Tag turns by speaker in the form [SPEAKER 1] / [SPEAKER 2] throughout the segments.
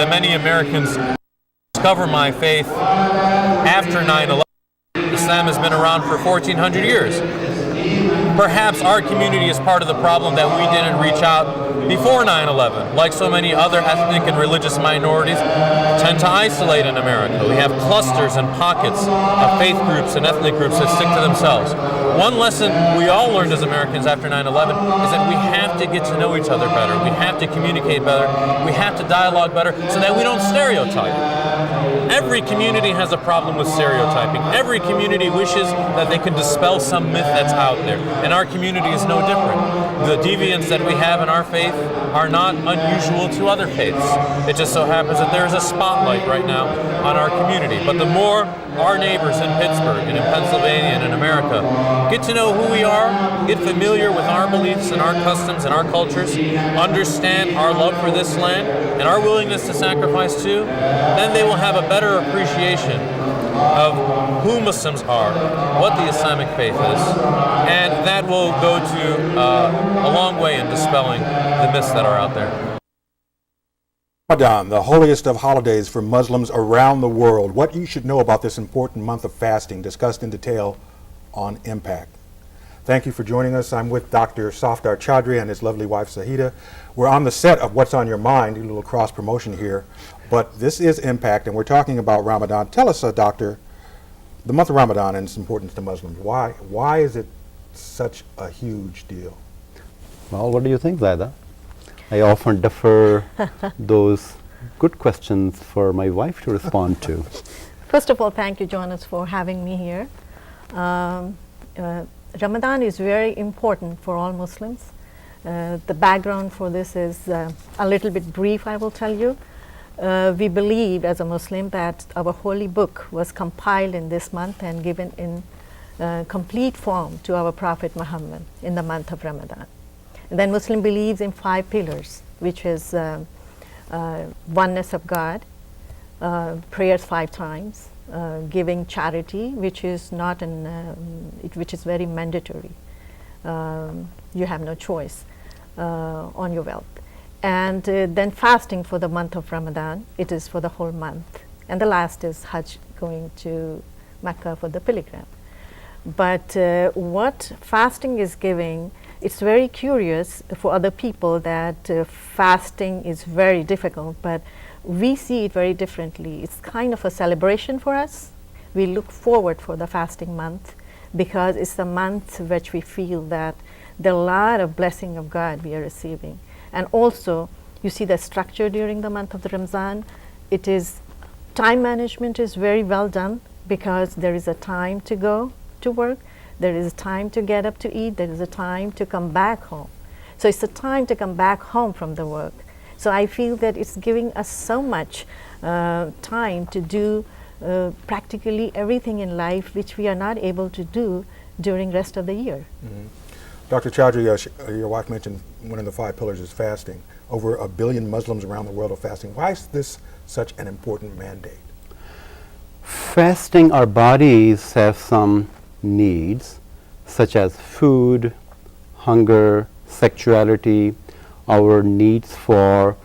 [SPEAKER 1] that many Americans discover my faith after 9/11. Islam has been around for 1400 years. Perhaps our community is part of the problem that we didn't reach out before 9/11. Like so many other ethnic and religious minorities tend to isolate in America. We have clusters and pockets of faith groups and ethnic groups that stick to themselves. One lesson we all learned as Americans after 9/11 is that we have to get to know each other better. We have to communicate better. We have to dialogue better so that we don't stereotype. Every community has a problem with stereotyping. Every community wishes that they could dispel some myth that's out there. And our community is no different. The deviants that we have in our faith are not unusual to other faiths. It just so happens that there's a spotlight right now on our community. But the more our neighbors in Pittsburgh and in Pennsylvania and in America get to know who we are, get familiar with our beliefs and our customs and our cultures, understand our love for this land and our willingness to sacrifice too, then they will have a better appreciation of who Muslims are, what the Islamic faith is, and that will go to a long way in dispelling the myths that are out there.
[SPEAKER 2] Ramadan, the holiest of holidays for Muslims around the world. What you should know about this important month of fasting, discussed in detail on Impact. Thank you for joining us. I'm with Dr. Safder Chaudhary and his lovely wife Zahida. We're on the set of What's on Your Mind, a little cross promotion here, but this is Impact and we're talking about Ramadan. Tell us, Doctor, the month of Ramadan and its importance to Muslims. Why is it such a huge deal?
[SPEAKER 3] Well, what do you think, Zahida? I often defer those good questions for my wife to respond to.
[SPEAKER 4] First of all, thank you, Jonas, for having me here. Ramadan is very important for all Muslims. The background for this is a little bit brief, I will tell you. We believe as a Muslim that our holy book was compiled in this month and given in complete form to our Prophet Muhammad in the month of Ramadan. And then Muslim believes in 5 pillars, which is oneness of God, prayers 5 times, giving charity, which is not which is very mandatory. You have no choice on your wealth. And then fasting for the month of Ramadan, it is for the whole month. And the last is Hajj, going to Mecca for the pilgrim. But what fasting is giving, it's very curious for other people that fasting is very difficult, but we see it very differently. It's kind of a celebration for us. We look forward for the fasting month because it's the month which we feel that there are a lot of blessing of God we are receiving. And also, you see the structure during the month of the Ramzan. It is, time management is very well done because there is a time to go to work, there is a time to get up to eat, there is a time to come back home. So it's a time to come back home from the work. So I feel that it's giving us so much time to do practically everything in life which we are not able to do during rest of the year.
[SPEAKER 2] Mm-hmm. Dr. Chaudhary, your wife mentioned one of the 5 pillars is fasting. Over 1 billion Muslims around the world are fasting. Why is this such an important mandate?
[SPEAKER 3] Fasting, our bodies have some needs, such as food, hunger, sexuality, our needs for,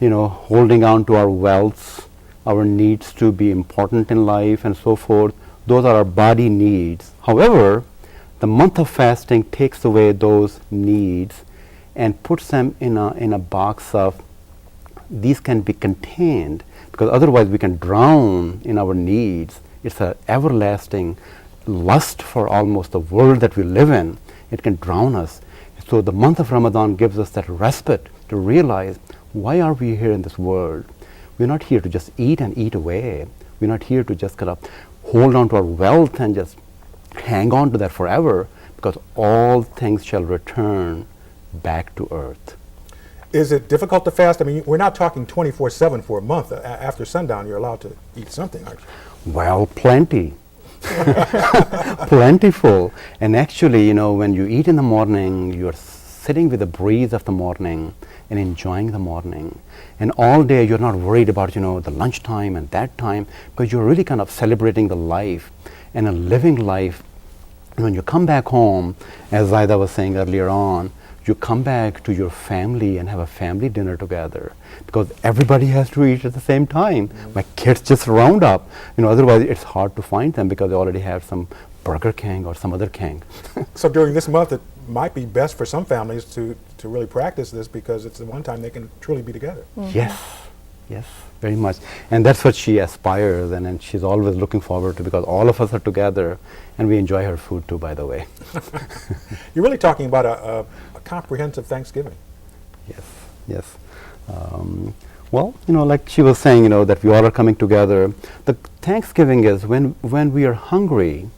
[SPEAKER 3] holding on to our wealth, our needs to be important in life and so forth. Those are our body needs. However, the month of fasting takes away those needs and puts them in a box of these can be contained, because otherwise we can drown in our needs. It's an everlasting lust for almost the world that we live in. It can drown us. So the month of Ramadan gives us that respite to realize, why are we here in this world? We're not here to just eat and eat away. We're not here to just kind of hold on to our wealth and just hang on to that forever, because all things shall return back to earth.
[SPEAKER 2] Is it difficult to fast? I mean, we're not talking 24/7 for a month. After sundown, you're allowed to eat something, aren't you?
[SPEAKER 3] Well, plenty. Plentiful. And actually, when you eat in the morning, you're sitting with the breeze of the morning and enjoying the morning. And all day you're not worried about, the lunchtime and that time, because you're really kind of celebrating the life and a living life. And when you come back home, as Zahida was saying earlier on, you come back to your family and have a family dinner together, because everybody has to eat at the same time. My kids just round up, otherwise it's hard to find them because they already have some Burger King or some other king.
[SPEAKER 2] So during this month, it might be best for some families to really practice this, because it's the one time they can truly be together.
[SPEAKER 3] Yes, very much. And that's what she aspires, and she's always looking forward to, because all of us are together, and we enjoy her food too, by the way.
[SPEAKER 2] You're really talking about a comprehensive Thanksgiving.
[SPEAKER 3] Yes. Well, like she was saying, that we all are coming together. The Thanksgiving is when we are hungry.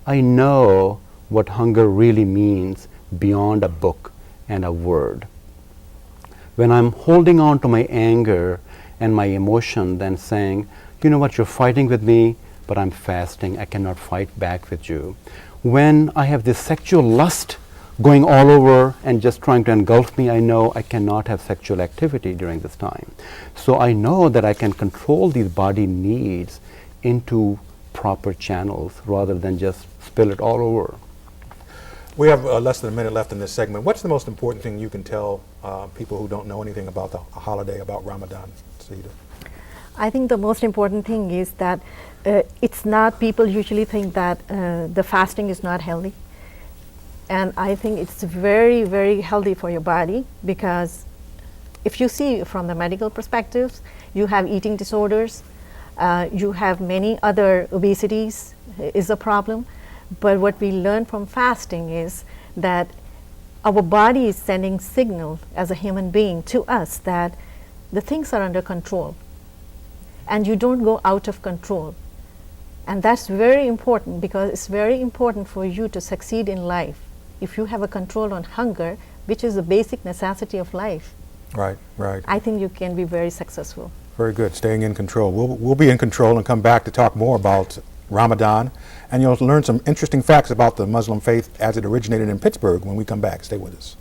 [SPEAKER 3] I know what hunger really means beyond a book and a word. When I'm holding on to my anger and my emotion, then saying, you know what, you're fighting with me, but I'm fasting, I cannot fight back with you. When I have this sexual lust going all over and just trying to engulf me, I know I cannot have sexual activity during this time. So I know that I can control these body needs into proper channels rather than just spill it all over.
[SPEAKER 2] We have less than a minute left in this segment. What's the most important thing you can tell people who don't know anything about the holiday, about Ramadan, Zahida?
[SPEAKER 4] I think the most important thing is that it's not, people usually think that the fasting is not healthy. And I think it's very, very healthy for your body, because if you see from the medical perspectives, you have eating disorders, you have many other obesities is a problem. But what we learn from fasting is that our body is sending signal as a human being to us that the things are under control and you don't go out of control. And that's very important, because it's very important for you to succeed in life. If you have a control on hunger, which is a basic necessity of life,
[SPEAKER 2] Right.
[SPEAKER 4] I think you can be very successful.
[SPEAKER 2] Very good, staying in control. We'll be in control and come back to talk more about Ramadan, and you'll learn some interesting facts about the Muslim faith as it originated in Pittsburgh when we come back. Stay with us.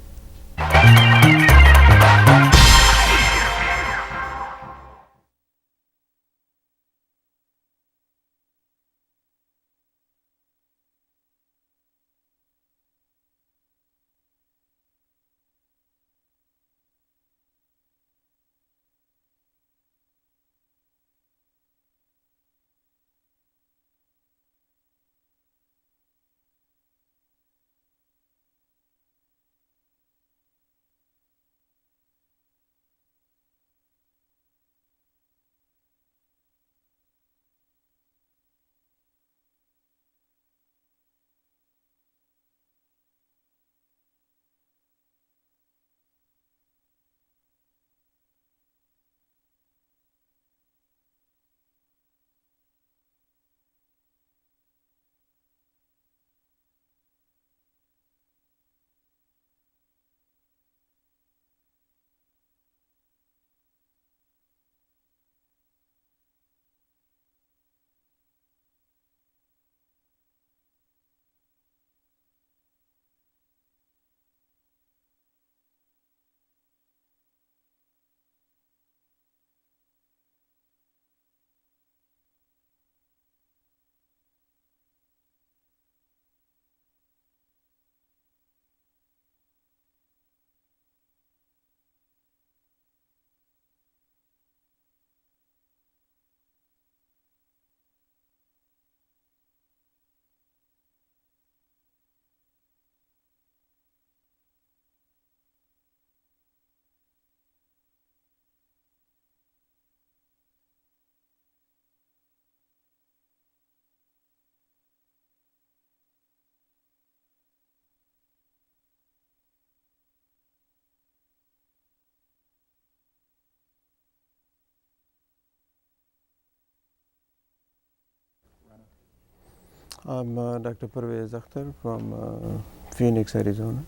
[SPEAKER 5] I'm Dr. Parvez Akhtar from Phoenix, Arizona.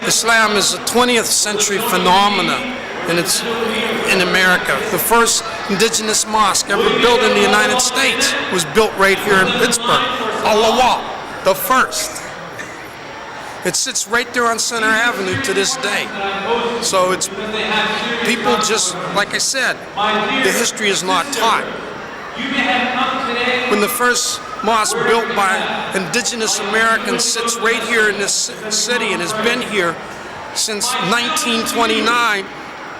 [SPEAKER 6] Islam is a 20th century phenomenon and it's in America. The first indigenous mosque ever built in the United States was built right here in Pittsburgh. Alawa, the first. It sits right there on Center Avenue to this day. So it's people just, like I said, the history is not taught. When the first mosque built by indigenous Americans sits right here in this city and has been here since 1929,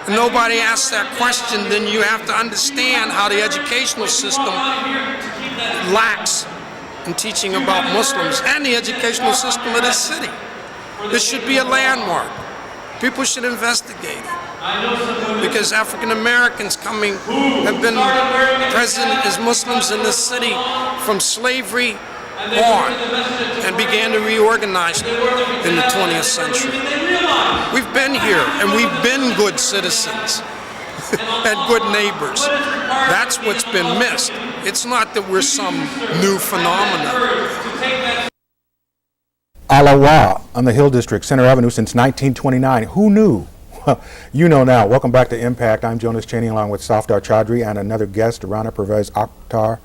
[SPEAKER 6] and nobody asks that question, then you have to understand how the educational system lacks in teaching about Muslims and the educational system of this city. This should be a landmark. People should investigate it. Because African Americans have been present as Muslims in this city from slavery on and began to reorganize in the 20th century. We've been here and we've been good citizens and good neighbors. That's what's been missed. It's not that we're some new phenomenon.
[SPEAKER 2] Alawa on the Hill District, Center Avenue since 1929. Who knew? You know now. Welcome back to Impact. I'm Jonas Cheney along with Safder Chaudhary and another guest, Rana Pervez Akhtar,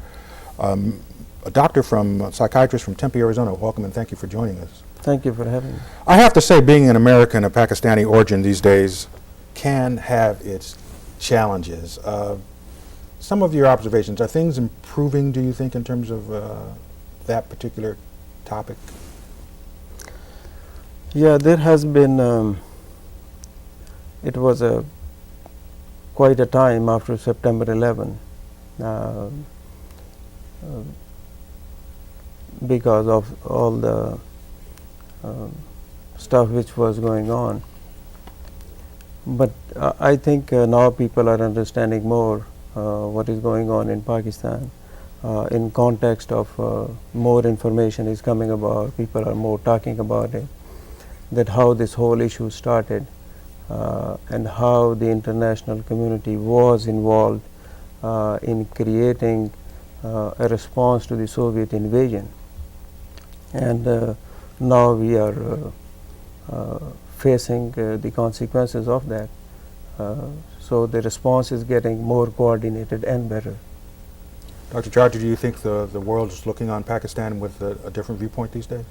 [SPEAKER 2] a psychiatrist from Tempe, Arizona. Welcome and thank you for joining us.
[SPEAKER 5] Thank you for having me.
[SPEAKER 2] I have to say, being an American of Pakistani origin these days can have its challenges. Some of your observations, are things improving, do you think, in terms of that particular topic?
[SPEAKER 5] Yeah, there has been, it was quite a time after September 11 because of all the stuff which was going on. But I think now people are understanding more what is going on in Pakistan in context of more information is coming about, people are more talking about it, that how this whole issue started and how the international community was involved in creating a response to the Soviet invasion. And now we are facing the consequences of that. So the response is getting more coordinated and better.
[SPEAKER 2] Dr. Chaudhary, do you think the world is looking on Pakistan with a different viewpoint these days?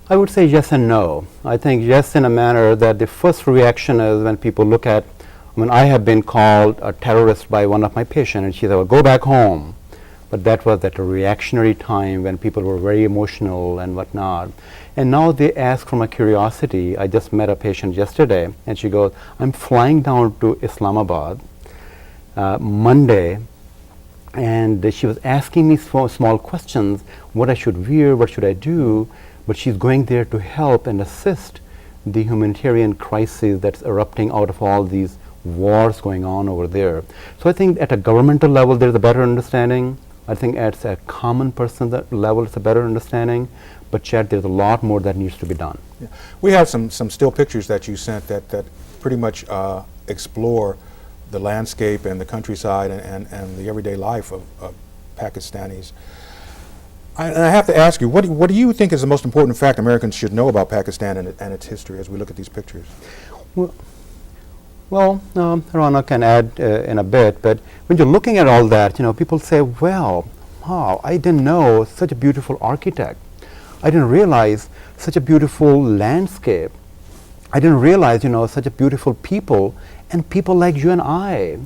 [SPEAKER 3] I would say yes and no. I think yes in a manner that the first reaction is when people look at, when I have been called a terrorist by one of my patients and she said, well, go back home. But that was at a reactionary time when people were very emotional and whatnot. And now they ask from a curiosity. I just met a patient yesterday and she goes, I'm flying down to Islamabad Monday, and she was asking me small questions, what I should wear, what should I do, but she's going there to help and assist the humanitarian crisis that's erupting out of all these wars going on over there. So I think at a governmental level there's a better understanding. I think at a common person level it's a better understanding, but Chad, there's a lot more that needs to be done.
[SPEAKER 2] Yeah. We have some still pictures that you sent that pretty much explore the landscape and the countryside and the everyday life of Pakistanis. And I have to ask you, what do you think is the most important fact Americans should know about Pakistan and its history as we look at these pictures?
[SPEAKER 3] Well, Rana can add in a bit, but when you're looking at all that, people say, well, wow, I didn't know such a beautiful architect. I didn't realize such a beautiful landscape. I didn't realize, such a beautiful people and people like you and I.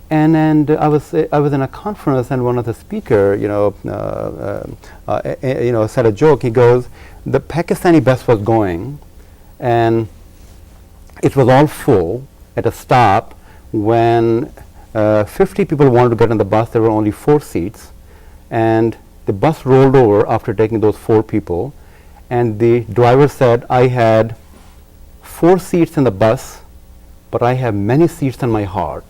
[SPEAKER 3] And I was in a conference and one of the speaker, said a joke. He goes, the Pakistani bus was going, and it was all full at a stop. When 50 people wanted to get on the bus, there were only 4 seats, and the bus rolled over after taking those 4 people, and the driver said, I had 4 seats in the bus, but I have many seats in my heart.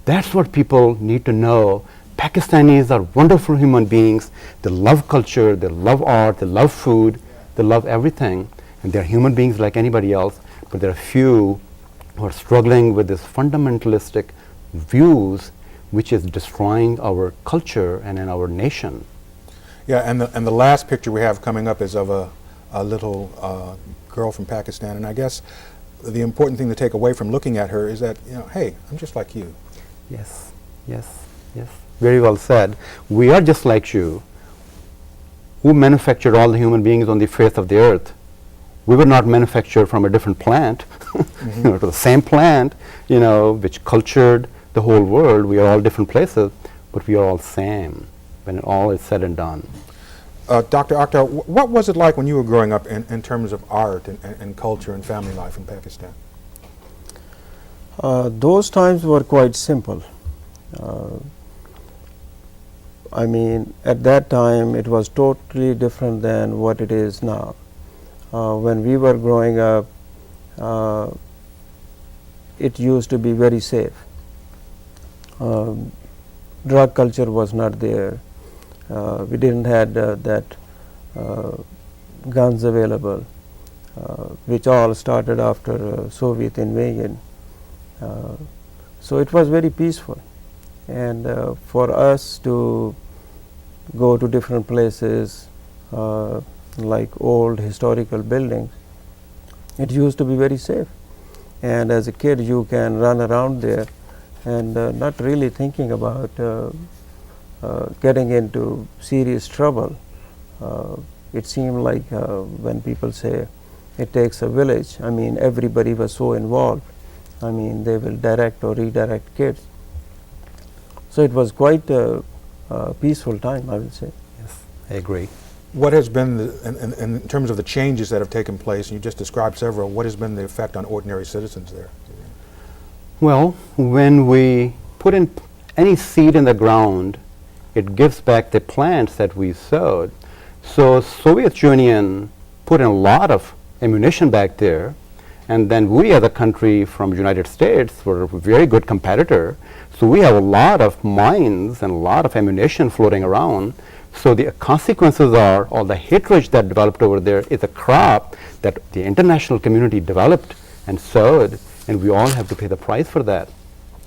[SPEAKER 3] That's what people need to know. Pakistanis are wonderful human beings. They love culture, they love art, they love food, they love everything. And they're human beings like anybody else, but there are few who are struggling with this fundamentalistic views which is destroying our culture and in our nation.
[SPEAKER 2] Yeah, and the last picture we have coming up is of a little girl from Pakistan, and I guess the important thing to take away from looking at her is that, hey, I'm just like you.
[SPEAKER 3] Yes, yes, yes. Very well said. We are just like you. Who manufactured all the human beings on the face of the earth? We were not manufactured from a different plant, to the same plant, which cultured the whole world. We are all different places, but we are all same when all is said and done.
[SPEAKER 2] Dr. Akhtar, what was it like when you were growing up in terms of art and culture and family life in Pakistan?
[SPEAKER 5] Those times were quite simple. I mean, at that time it was totally different than what it is now. When we were growing up, it used to be very safe. Drug culture was not there. We didn't have that guns available, which all started after Soviet invasion. So it was very peaceful, and for us to go to different places like old historical buildings, it used to be very safe, and as a kid you can run around there and not really thinking about getting into serious trouble. It seemed like when people say it takes a village, I mean everybody was so involved. I mean they will direct or redirect kids. So it was quite a peaceful time, I would say.
[SPEAKER 3] Yes, I agree.
[SPEAKER 2] What has been, in terms of the changes that have taken place, and you just described several, what has been the effect on ordinary citizens there?
[SPEAKER 3] Well, when we put in any seed in the ground, it gives back the plants that we sowed. So Soviet Union put in a lot of ammunition back there, and then we as a country from United States were a very good competitor. So we have a lot of mines and a lot of ammunition floating around. So the consequences are all the hatred that developed over there is a crop that the international community developed and sowed, and we all have to pay the price for that.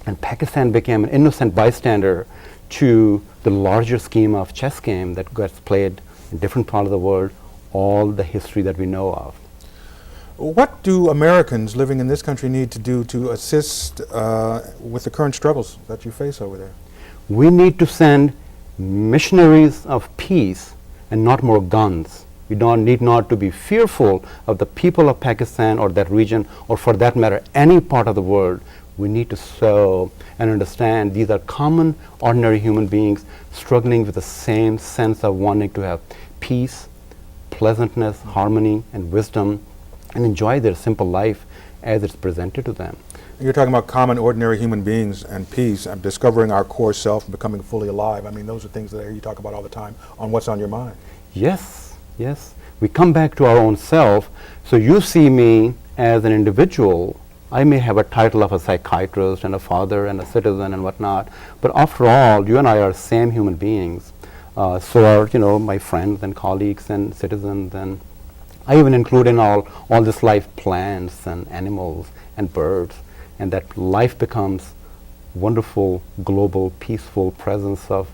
[SPEAKER 3] And Pakistan became an innocent bystander to the larger scheme of chess game that gets played in different parts of the world, all the history that we know of.
[SPEAKER 2] What do Americans living in this country need to do to assist with the current struggles that you face over there?
[SPEAKER 3] We need to send missionaries of peace and not more guns. We need not to be fearful of the people of Pakistan or that region, or for that matter any part of the world. We need to sow and understand these are common, ordinary human beings struggling with the same sense of wanting to have peace, pleasantness, harmony, and wisdom, and enjoy their simple life as it's presented to them.
[SPEAKER 2] You're talking about common, ordinary human beings and peace and discovering our core self and becoming fully alive. I mean, those are things that I hear you talk about all the time on What's on Your Mind.
[SPEAKER 3] Yes, yes. We come back to our own self. So you see me as an individual. I may have a title of a psychiatrist and a father and a citizen and whatnot, but after all, you and I are same human beings. So are, my friends and colleagues and citizens, and I even include in all this life plants and animals and birds, and that life becomes wonderful, global, peaceful presence of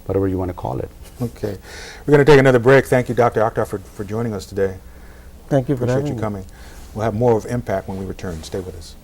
[SPEAKER 3] whatever you want to call it.
[SPEAKER 2] Okay. We're going to take another break. Thank you, Dr. Akhtar, for joining us today.
[SPEAKER 5] Thank you for
[SPEAKER 2] Appreciate
[SPEAKER 5] having
[SPEAKER 2] you coming. We'll have more of Impact when we return. Stay with us.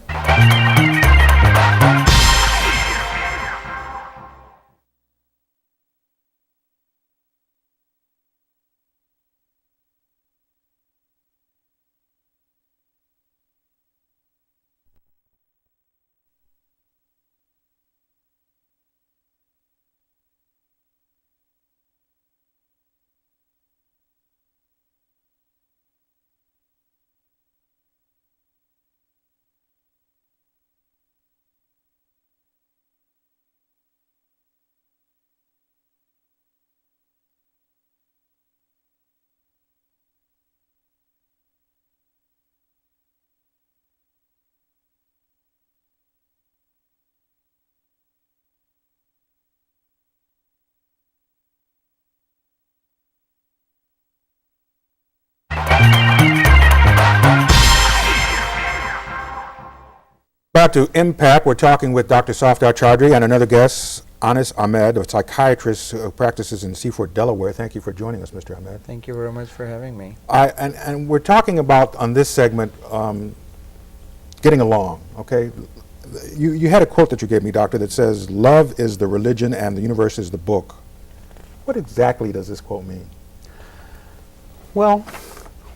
[SPEAKER 2] Back to Impact. We're talking with Dr. Safder Chaudhary and another guest, Anis Ahmed, a psychiatrist who practices in Seaford, Delaware. Thank you for joining us, Mr. Ahmed.
[SPEAKER 7] Thank you very much for having me.
[SPEAKER 2] And we're talking about, on this segment, getting along, okay? You had a quote that you gave me, Doctor, that says, "Love is the religion and the universe is the book." What exactly does this quote mean?
[SPEAKER 3] Well,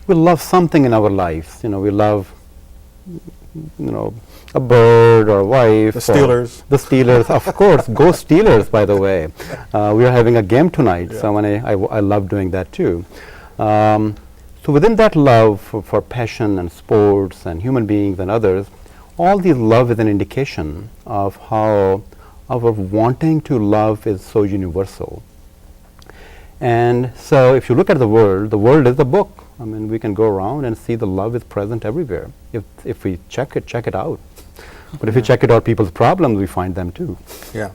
[SPEAKER 3] we love something in our lives. We love, a bird or a wife.
[SPEAKER 2] The Steelers.
[SPEAKER 3] The Steelers, of course. Go Steelers, by the way. We are having a game tonight, so I love doing that too. So within that love for passion and sports and human beings and others, all these love is an indication of how our wanting to love is so universal. And so if you look at the world is a book. I mean, we can go around and see the love is present everywhere. If we check it out. But if we check it out people's problems, we find them too.
[SPEAKER 2] Yeah.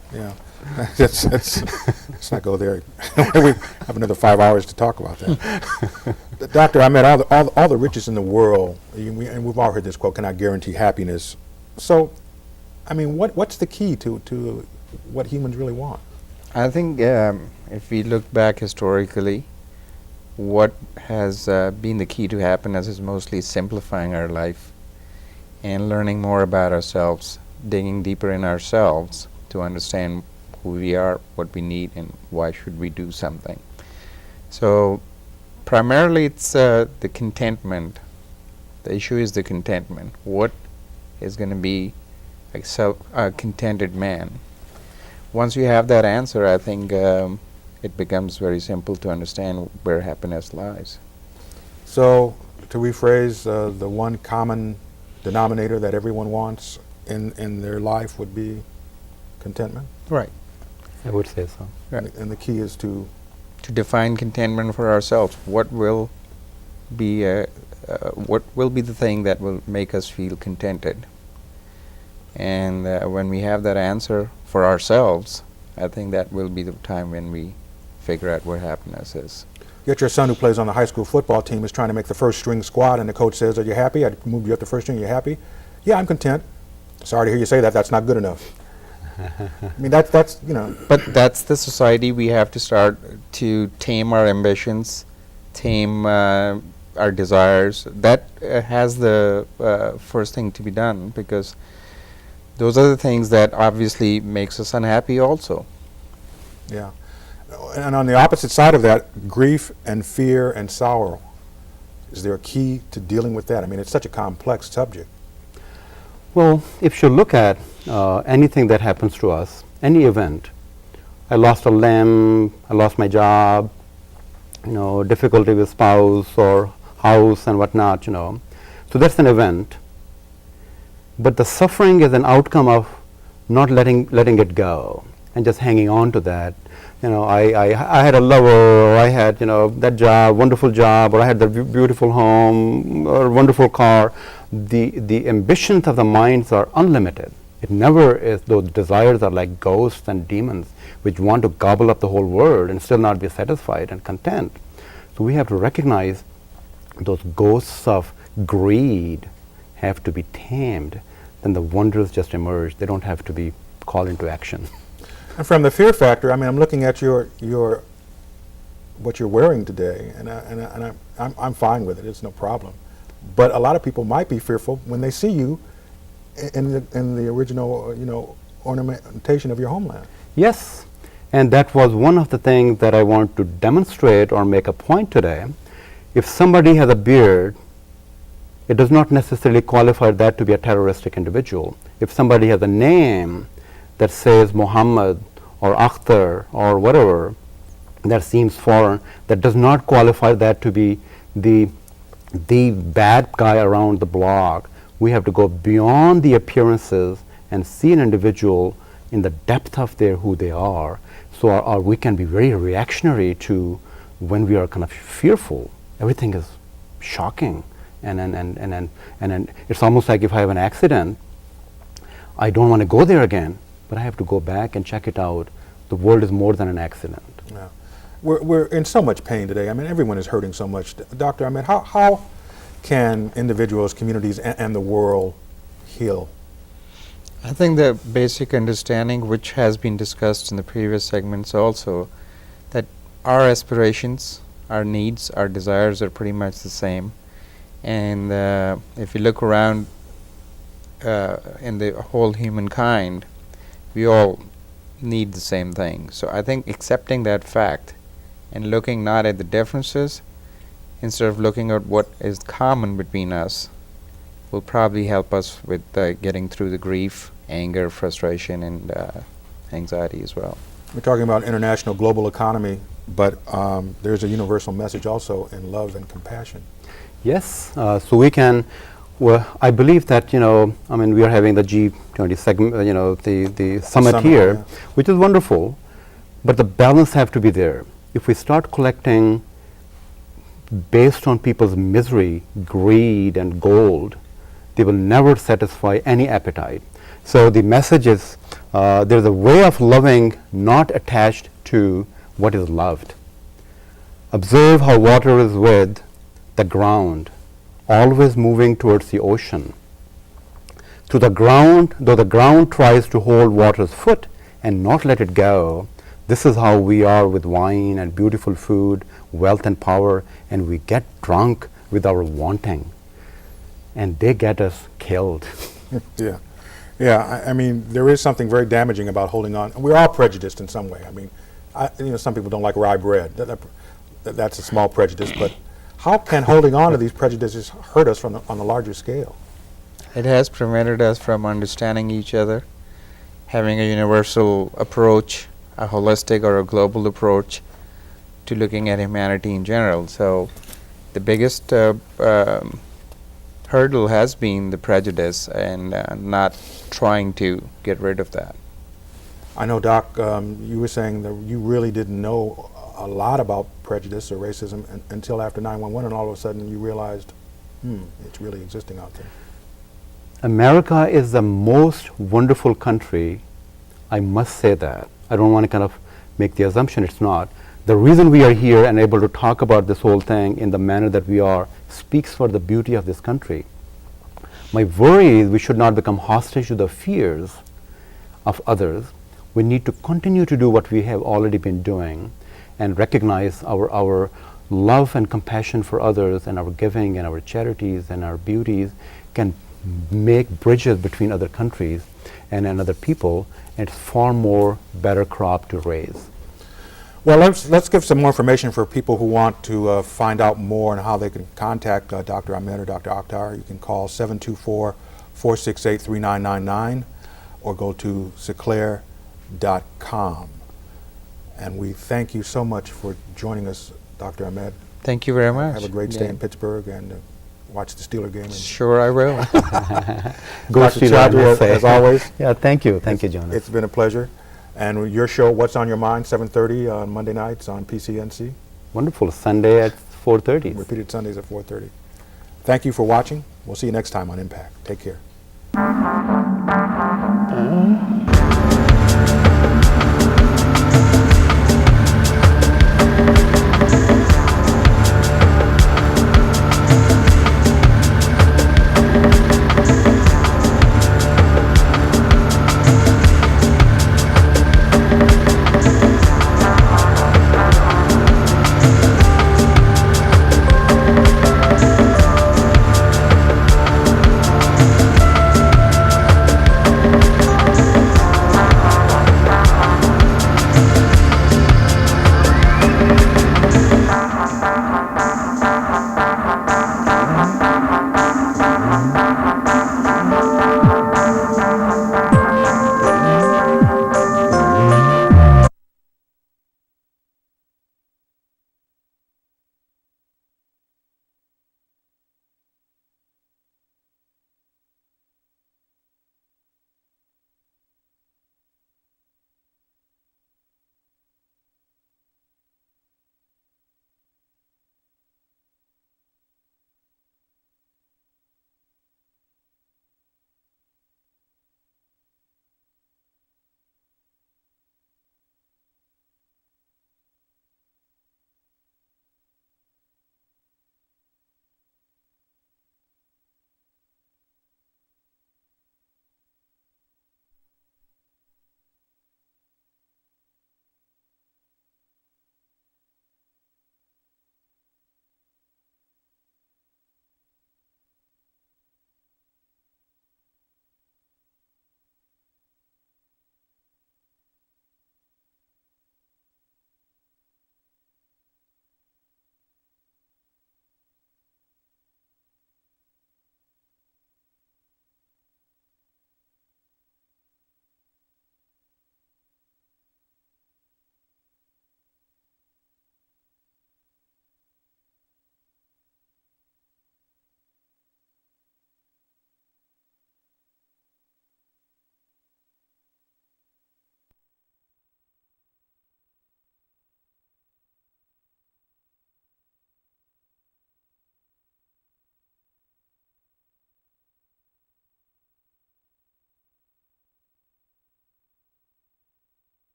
[SPEAKER 2] Let's not go there. We have another 5 hours to talk about that. Doctor, I mean, all the riches in the world, and we've all heard this quote, cannot guarantee happiness. So, I mean, what's the key to what humans really want?
[SPEAKER 7] I think if we look back historically, what has been the key to happiness is mostly simplifying our life and learning more about ourselves, digging deeper in ourselves to understand who we are, what we need, and why should we do something. So primarily it's the contentment. The issue is the contentment. What is going to be a contented man? Once you have that answer, I think it becomes very simple to understand where happiness lies.
[SPEAKER 2] So, to rephrase, the one common denominator that everyone wants in their life would be contentment?
[SPEAKER 7] Right.
[SPEAKER 3] I would say so.
[SPEAKER 7] Right.
[SPEAKER 2] And the key is to
[SPEAKER 7] define contentment for ourselves. What will be the thing that will make us feel contented? And when we have that answer for ourselves, I think that will be the time when we figure out what happiness is.
[SPEAKER 2] Yet your son, who plays on the high school football team, is trying to make the first string squad, and the coach says, "Are you happy? I moved you up to first string. Are you happy?" "Yeah, I'm content." "Sorry to hear you say that. That's not good enough." I mean, that's
[SPEAKER 7] But that's the society. We have to start to tame our ambitions, tame our desires. That has the first thing to be done, because those are the things that obviously makes us unhappy also.
[SPEAKER 2] Yeah. And on the opposite side of that, grief and fear and sorrow. Is there a key to dealing with that? I mean, it's such a complex subject.
[SPEAKER 3] Well, if you look at anything that happens to us, any event, I lost a limb, I lost my job, difficulty with spouse or house and whatnot, so that's an event. But the suffering is an outcome of not letting it go and just hanging on to that. I had a lover, or I had that job, wonderful job, or I had the beautiful home or wonderful car. The ambitions of the minds are unlimited. It never is. Those desires are like ghosts and demons which want to gobble up the whole world and still not be satisfied and content. So we have to recognize those ghosts of greed have to be tamed. Then the wonders just emerge. They don't have to be called into action.
[SPEAKER 2] And from the fear factor, I mean, I'm looking at your what you're wearing today, and I'm fine with it. It's no problem. But a lot of people might be fearful when they see you in the original, ornamentation of your homeland.
[SPEAKER 3] Yes, and that was one of the things that I want to demonstrate or make a point today. If somebody has a beard, it does not necessarily qualify that to be a terroristic individual. If somebody has a name that says Muhammad or Akhtar or whatever, that seems foreign, that does not qualify that to be the bad guy around the block. We have to go beyond the appearances and see an individual in the depth of who they are. So we can be very reactionary to when we are kind of fearful. Everything is shocking, and it's almost like if I have an accident, I don't want to go there again, but I have to go back and check it out. The world is more than an accident.
[SPEAKER 2] Yeah. We're in so much pain today. I mean, everyone is hurting so much. Doctor, I mean, how can individuals, communities, and the world heal?
[SPEAKER 7] I think the basic understanding, which has been discussed in the previous segments also, that our aspirations, our needs, our desires are pretty much the same. And if you look around, in the whole humankind, we all need the same thing. So I think accepting that fact and looking not at the differences, instead of looking at what is common between us, will probably help us with getting through the grief, anger, frustration, and anxiety as well.
[SPEAKER 2] We're talking about international global economy, but there's a universal message also in love and compassion.
[SPEAKER 3] Yes, so we can, well, I believe that, we are having the G20 segment, the summit here,
[SPEAKER 2] yeah.
[SPEAKER 3] which is wonderful, but the balance have to be there. If we start collecting based on people's misery, greed, and gold, they will never satisfy any appetite. So the message is, there's a way of loving not attached to what is loved. Observe how water is with the ground, always moving towards the ocean. To the ground, though the ground tries to hold water's foot and not let it go, this is how we are with wine and beautiful food, wealth and power, and we get drunk with our wanting, and they get us killed.
[SPEAKER 2] Yeah. Yeah, I mean, there is something very damaging about holding on. We're all prejudiced in some way. I mean, some people don't like rye bread. That's a small prejudice, but how can holding on to these prejudices hurt us on a larger scale?
[SPEAKER 7] It has prevented us from understanding each other, having a universal approach, a holistic or a global approach to looking at humanity in general. So the biggest hurdle has been the prejudice and not trying to get rid of that.
[SPEAKER 2] I know, Doc, you were saying that you really didn't know a lot about prejudice or racism until after 9/11, and all of a sudden you realized, it's really existing out there.
[SPEAKER 3] America is the most wonderful country. I must say that. I don't want to kind of make the assumption it's not. The reason we are here and able to talk about this whole thing in the manner that we are speaks for the beauty of this country. My worry is we should not become hostage to the fears of others. We need to continue to do what we have already been doing and recognize our love and compassion for others, and our giving and our charities and our beauties can make bridges between other countries and other people, and it's far more better crop to raise.
[SPEAKER 2] Well, let's give some more information for people who want to find out more and how they can contact Dr. Ahmed or Dr. Akhtar. You can call 724-468-3999 or go to seclair.com. And we thank you so much for joining us, Dr. Ahmed.
[SPEAKER 7] Thank you very much.
[SPEAKER 2] Have a great stay in Pittsburgh and watch the Steeler game.
[SPEAKER 7] Sure, I will.
[SPEAKER 3] Go
[SPEAKER 2] Dr.
[SPEAKER 3] Steelers,
[SPEAKER 2] Chaudhary, as always.
[SPEAKER 3] Yeah, thank you, Jonas.
[SPEAKER 2] It's been a pleasure. And your show, What's on Your Mind, 7:30 on Monday nights on PCNC.
[SPEAKER 3] Wonderful. Sunday at 4:30.
[SPEAKER 2] Repeated Sundays at 4:30. Thank you for watching. We'll see you next time on Impact. Take care.